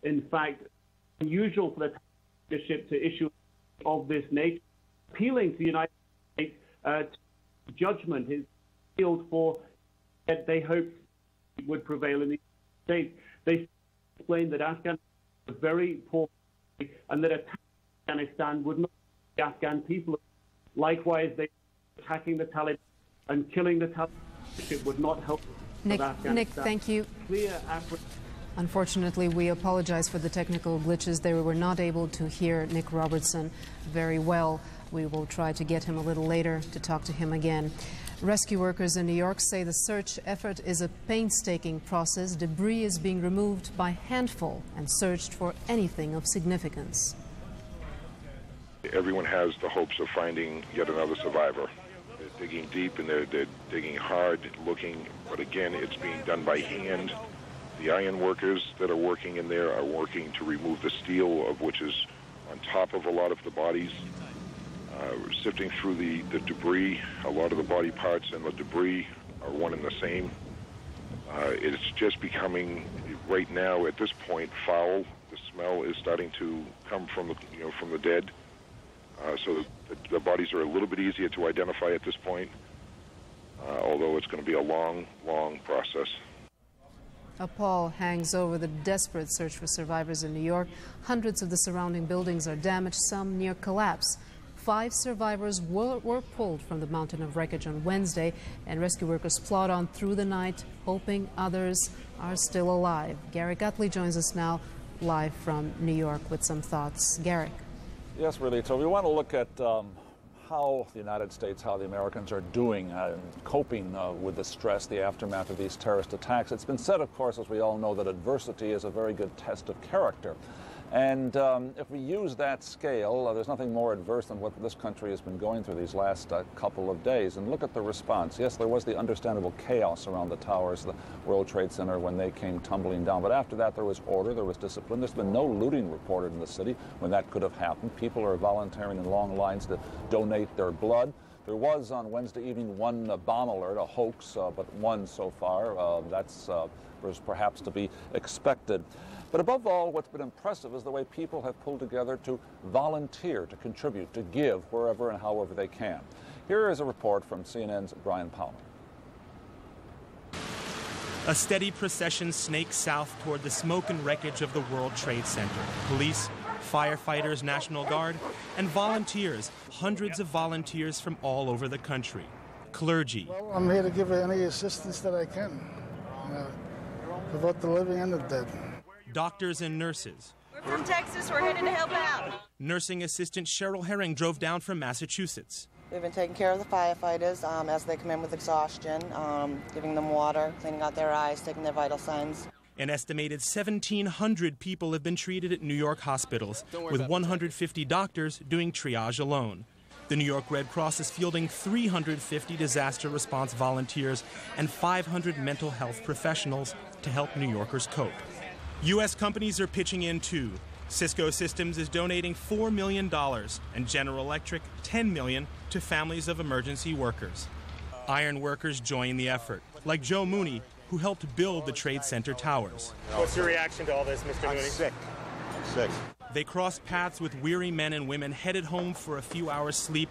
in fact, unusual for the leadership to issue of this nature. Appealing to the United States judgment is appealed for that they hoped would prevail in the United States. They explained that Afghanistan was a very poor country and that Afghanistan would not the Afghan people. Likewise, they attacking the Taliban and killing the Taliban would not help Afghanistan. Nick, thank you. Unfortunately, we apologize for the technical glitches. They were not able to hear Nick Robertson very well. We will try to get him a little later to talk to him again. Rescue workers in New York say the search effort is a painstaking process. Debris is being removed by handful and searched for anything of significance. Everyone has the hopes of finding yet another survivor. They're digging deep and they're digging hard, looking, but again, it's being done by hand. The iron workers that are working in there are working to remove the steel, of which is on top of a lot of the bodies. Sifting through the debris, a lot of the body parts and the debris are one and the same. It's just becoming, right now, at this point, foul. The smell is starting to come from the dead. So the bodies are a little bit easier to identify at this point, although it's going to be a long, long process. A pall hangs over the desperate search for survivors in New York. Hundreds of the surrounding buildings are damaged, some near collapse. 5 survivors were pulled from the mountain of wreckage on Wednesday, and rescue workers plod on through the night, hoping others are still alive. Garrick Utley joins us now live from New York with some thoughts. Garrick. Yes, really. So we want to look at how the United States, how the Americans are doing, coping with the stress, the aftermath of these terrorist attacks. It's been said, of course, as we all know, that adversity is a very good test of character. And if we use that scale, there's nothing more adverse than what this country has been going through these last couple of days. And look at the response. Yes, there was the understandable chaos around the towers, the World Trade Center, when they came tumbling down. But after that, there was order, there was discipline. There's been no looting reported in the city when that could have happened. People are volunteering in long lines to donate their blood. There was on Wednesday evening one bomb alert, a hoax, but one so far. That's was perhaps to be expected. But above all, what's been impressive is the way people have pulled together to volunteer, to contribute, to give wherever and however they can. Here is a report from CNN's Brian Palmer. A steady procession snakes south toward the smoke and wreckage of the World Trade Center. Police, firefighters, National Guard, and volunteers, hundreds of volunteers from all over the country. Clergy. Well, I'm here to give any assistance that I can, for both the living and the dead. Doctors and nurses. We're from Texas. We're headed to help out. Nursing assistant Cheryl Herring drove down from Massachusetts. We've been taking care of the firefighters as they come in with exhaustion, giving them water, cleaning out their eyes, taking their vital signs. An estimated 1,700 people have been treated at New York hospitals, with 150 doctors doing triage alone. The New York Red Cross is fielding 350 disaster response volunteers and 500 mental health professionals to help New Yorkers cope. U.S. companies are pitching in too. Cisco Systems is donating $4 million and General Electric $10 million to families of emergency workers. Iron workers join the effort, like Joe Mooney, who helped build the Trade Center towers. What's your reaction to all this, Mr. Mooney? I'm sick. They crossed paths with weary men and women headed home for a few hours sleep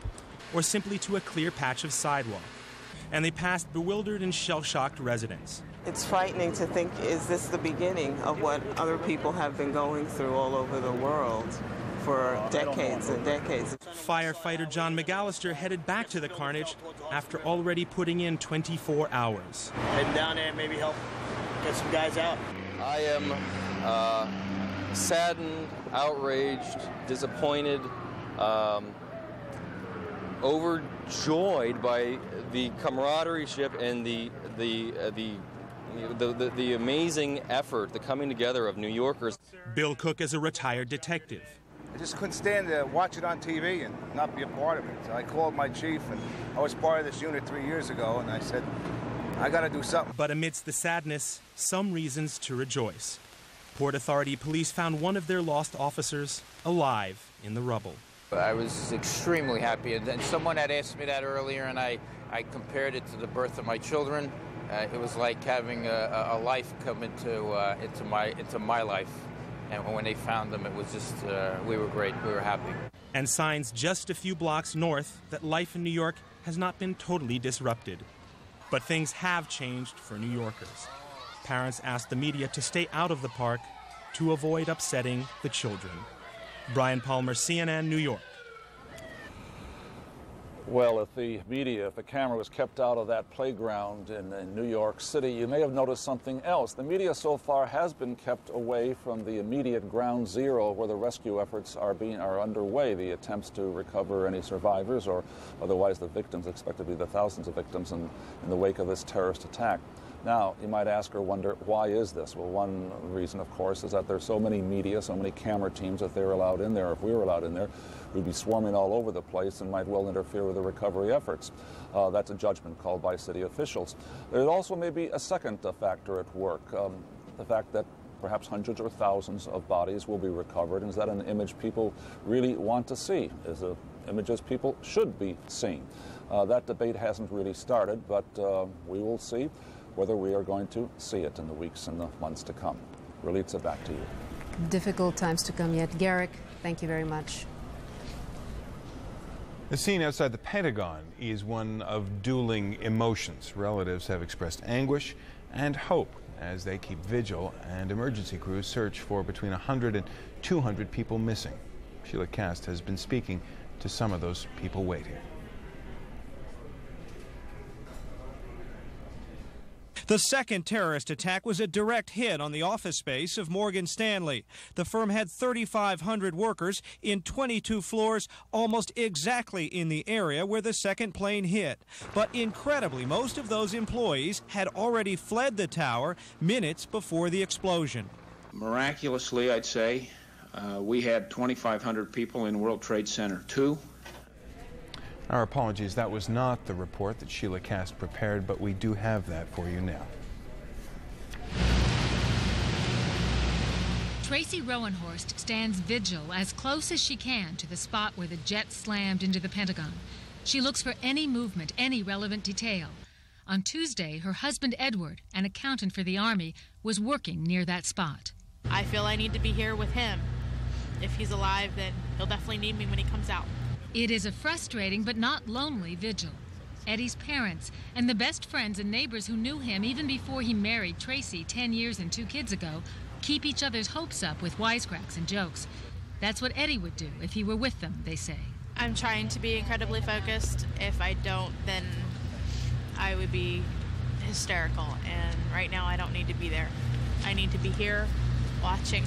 or simply to a clear patch of sidewalk. And they passed bewildered and shell-shocked residents. It's frightening to think, is this the beginning of what other people have been going through all over the world for decades and decades? Firefighter John McAllister headed back to the carnage after already putting in 24 hours. Heading down there and maybe help get some guys out. I am saddened, outraged, disappointed, overjoyed by the camaraderie and the amazing effort, the coming together of New Yorkers. Bill Cook is a retired detective. I just couldn't stand to watch it on TV and not be a part of it. So I called my chief, and I was part of this unit 3 years ago, and I said, I got to do something. But amidst the sadness, some reasons to rejoice. Port Authority police found one of their lost officers alive in the rubble. I was extremely happy, and someone had asked me that earlier, and I compared it to the birth of my children. It was like having a life come into my life. And when they found them, it was just, we were great. We were happy. And signs just a few blocks north that life in New York has not been totally disrupted. But things have changed for New Yorkers. Parents asked the media to stay out of the park to avoid upsetting the children. Brian Palmer, CNN, New York. Well, if the camera was kept out of that playground in New York City, you may have noticed something else. The media so far has been kept away from the immediate ground zero where the rescue efforts are underway, the attempts to recover any survivors or otherwise the victims, expect to be the thousands of victims in the wake of this terrorist attack. Now, you might ask or wonder, why is this? Well, one reason, of course, is that there's so many media, so many camera teams that they're allowed in there. If we were allowed in there, we'd be swarming all over the place and might well interfere with the recovery efforts. That's a judgment called by city officials. There also may be a second factor at work, the fact that perhaps hundreds or thousands of bodies will be recovered. And is that an image people really want to see? Is it images people should be seeing? That debate hasn't really started, but we will see whether we are going to see it in the weeks and the months to come. Relitza, back to you. Difficult times to come yet. Garrick, thank you very much. The scene outside the Pentagon is one of dueling emotions. Relatives have expressed anguish and hope as they keep vigil, and emergency crews search for between 100 and 200 people missing. Sheila Cast has been speaking to some of those people waiting. The second terrorist attack was a direct hit on the office space of Morgan Stanley. The firm had 3,500 workers in 22 floors, almost exactly in the area where the second plane hit. But incredibly, most of those employees had already fled the tower minutes before the explosion. Miraculously, I'd say, we had 2,500 people in World Trade Center 2. Our apologies, that was not the report that Sheila Cast prepared, but we do have that for you now. Tracy Rowenhorst stands vigil as close as she can to the spot where the jet slammed into the Pentagon. She looks for any movement, any relevant detail. On Tuesday, her husband Edward, an accountant for the Army, was working near that spot. I feel I need to be here with him. If he's alive, then he'll definitely need me when he comes out. It is a frustrating but not lonely vigil. Eddie's parents and the best friends and neighbors who knew him even before he married Tracy 10 years and 2 kids ago keep each other's hopes up with wisecracks and jokes. That's what Eddie would do if he were with them, they say. I'm trying to be incredibly focused. If I don't, then I would be hysterical. And right now I don't need to be there. I need to be here, watching,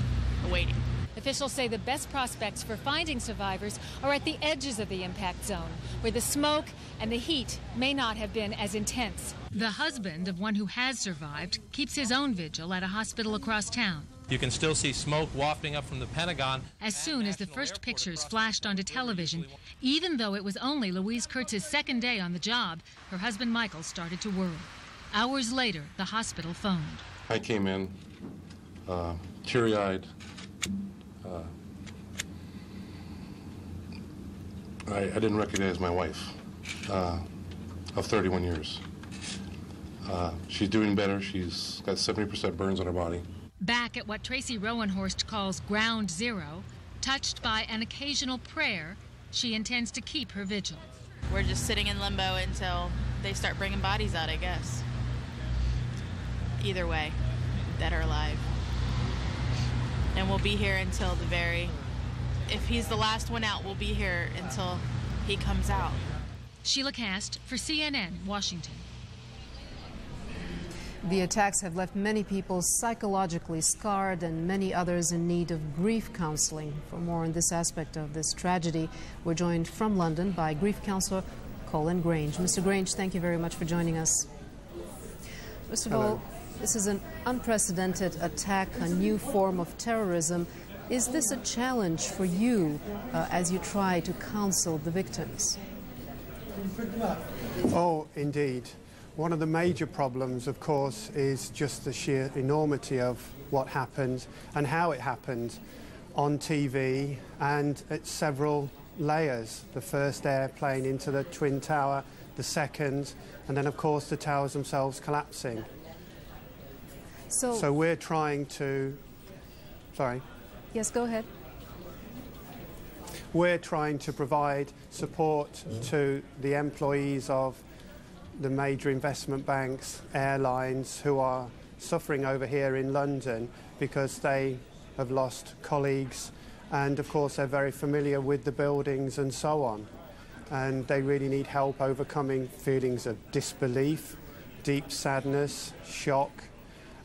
waiting. Officials say the best prospects for finding survivors are at the edges of the impact zone, where the smoke and the heat may not have been as intense. The husband of one who has survived keeps his own vigil at a hospital across town. You can still see smoke wafting up from the Pentagon. As soon as the first pictures flashed onto television, even though it was only Louise Kurtz's second day on the job, her husband Michael started to worry. Hours later, the hospital phoned. I came in teary-eyed. I didn't recognize my wife of 31 years. She's doing better. She's got 70% burns on her body. Back at what Tracy Rowenhorst calls ground zero, touched by an occasional prayer, she intends to keep her vigil. We're just sitting in limbo until they start bringing bodies out, I guess. Either way, dead or alive. And we'll be here until the very... If he's the last one out, we'll be here until he comes out. Sheila Cast for CNN, Washington. The attacks have left many people psychologically scarred and many others in need of grief counseling. For more on this aspect of this tragedy, we're joined from London by grief counselor Colin Grange. Mr. Grange, thank you very much for joining us. First of all, this is an unprecedented attack, a new form of terrorism. Is this a challenge for you as you try to counsel the victims? Oh, indeed. One of the major problems, of course, is just the sheer enormity of what happened and how it happened on TV and at several layers. The first airplane into the Twin Tower, the second, and then, of course, the towers themselves collapsing. So we're trying to... Sorry. Yes, go ahead. We're trying to provide support to the employees of the major investment banks, airlines, who are suffering over here in London because they have lost colleagues, and of course they're very familiar with the buildings and so on, and they really need help overcoming feelings of disbelief, deep sadness, shock,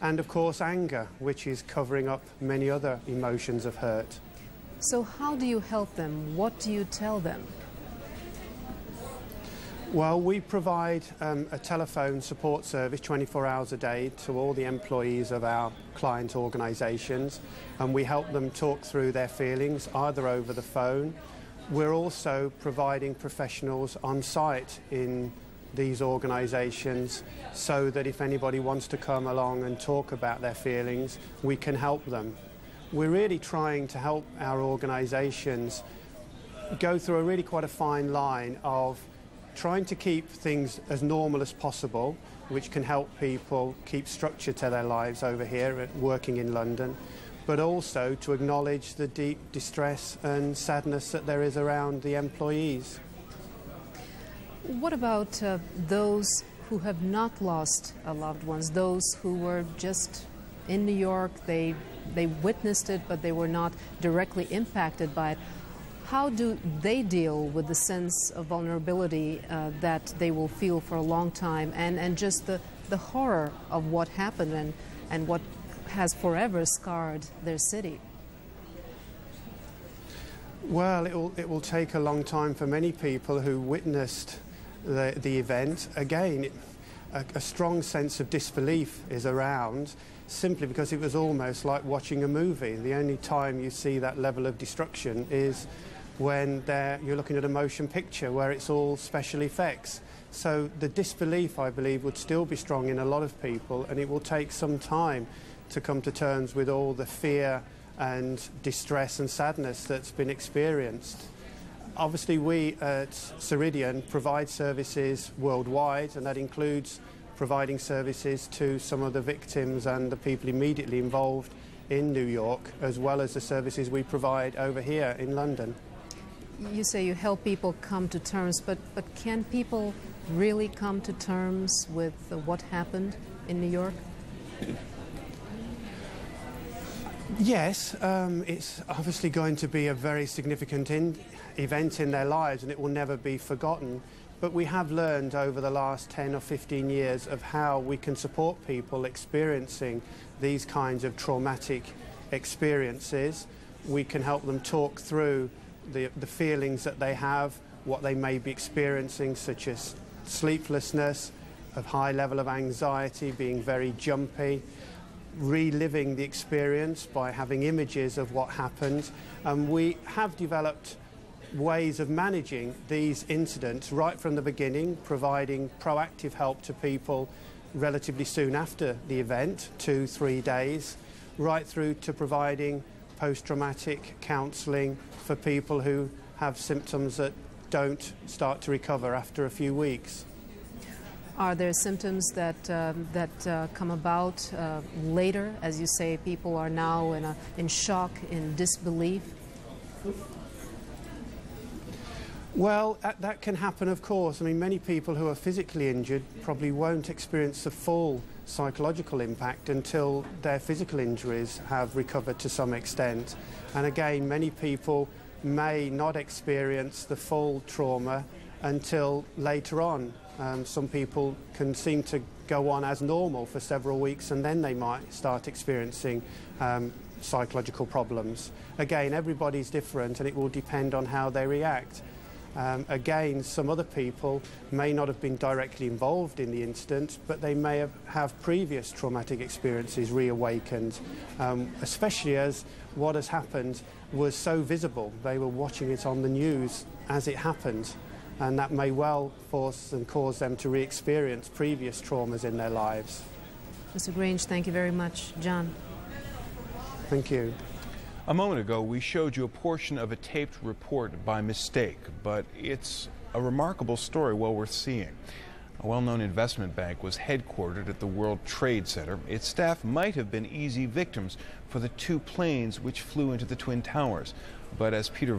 and of course anger, which is covering up many other emotions of hurt. So how do you help them? What do you tell them? Well, we provide a telephone support service 24 hours a day to all the employees of our client organisations, and we help them talk through their feelings either over the phone. We're also providing professionals on site in these organisations so that if anybody wants to come along and talk about their feelings, we can help them. We're really trying to help our organisations go through a really quite a fine line of trying to keep things as normal as possible, which can help people keep structure to their lives over here working in London, but also to acknowledge the deep distress and sadness that there is around the employees. What about those who have not lost loved ones, those who were just in New York, they witnessed it, but they were not directly impacted by it? How do they deal with the sense of vulnerability that they will feel for a long time, and just the horror of what happened and what has forever scarred their city? Well, it will take a long time for many people who witnessed the event. Again, a strong sense of disbelief is around, simply because it was almost like watching a movie. The only time you see that level of destruction is when you're looking at a motion picture where it's all special effects. So the disbelief, I believe, would still be strong in a lot of people, and it will take some time to come to terms with all the fear and distress and sadness that's been experienced. Obviously, we at Ceridian provide services worldwide, and that includes providing services to some of the victims and the people immediately involved in New York, as well as the services we provide over here in London. You say you help people come to terms, but can people really come to terms with what happened in New York? Yes, it's obviously going to be a very significant event in their lives, and it will never be forgotten. But we have learned over the last 10 or 15 years of how we can support people experiencing these kinds of traumatic experiences. We can help them talk through the feelings that they have, what they may be experiencing, such as sleeplessness, a high level of anxiety, being very jumpy, reliving the experience by having images of what happened. And we have developed ways of managing these incidents right from the beginning, providing proactive help to people relatively soon after the event, 2-3 days, right through to providing post-traumatic counselling for people who have symptoms that don't start to recover after a few weeks. Are there symptoms that come about later? As you say, people are now in shock, in disbelief. Well, that can happen, of course. I mean, many people who are physically injured probably won't experience the full psychological impact until their physical injuries have recovered to some extent. And again, many people may not experience the full trauma until later on. Some people can seem to go on as normal for several weeks, and then they might start experiencing psychological problems. Again, everybody's different, and it will depend on how they react. Again, some other people may not have been directly involved in the incident, but they may have previous traumatic experiences reawakened, especially as what has happened was so visible. They were watching it on the news as it happened, and that may well force and cause them to re-experience previous traumas in their lives. Mr. Grange, thank you very much. John. Thank you. A moment ago, we showed you a portion of a taped report by mistake, but it's a remarkable story well worth seeing. A well-known investment bank was headquartered at the World Trade Center. Its staff might have been easy victims for the two planes which flew into the Twin Towers. But as Peter